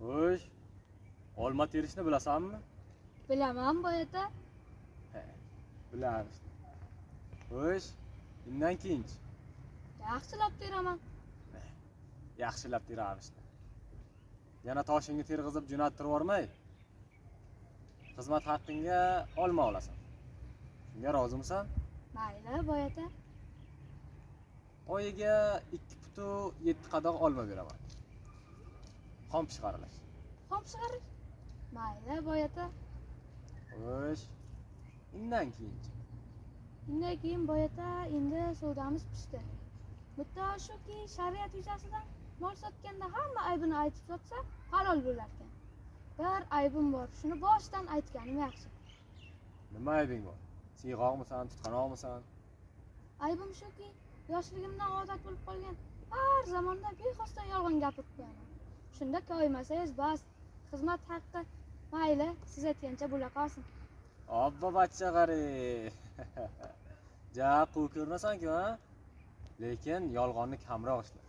Xo'sh, olma terishni bilasanmi? Bilaman boyata. He, bilamiz. Xo'sh, undan keyinchi Yaxshilab teraman. yaxshilab teramizmi? Yana toshingni terg'izib jo'nattirib yubormay, xizmat haqqingga olma olasan. Shunga rozimisan? Mayli boyata. Oyiga 2,7 qadoq olma beraman. Xom pishqarilash. Xom chiqarish. Mayli boyata. Xo'sh, undan keyinchi Undan keyin boyata endi savdomiz pishdi. Muddao shuki, shariat yuzasidan mol sotganda hamma aybini aytib sotsa halol bo'lar ekan. Bir aybim bor, shuni boshdan aytganim yaxshi. nima aybing bor? Siyg'oqmisan, tutqanoqmisan? Aybim shuki, yoshligimdan odat bo'lib qolgan. Har zamonda bexosdan yolg'on gapirib qo'yaman. Shunda koymasangiz bas, xizmat haqqi mayli, siz aytgancha bo'la qolsin. Obbo bachchag'ari. Ja, quv ko'rmasan-ku, ha? Lekin yolg'onni kamroq ishla.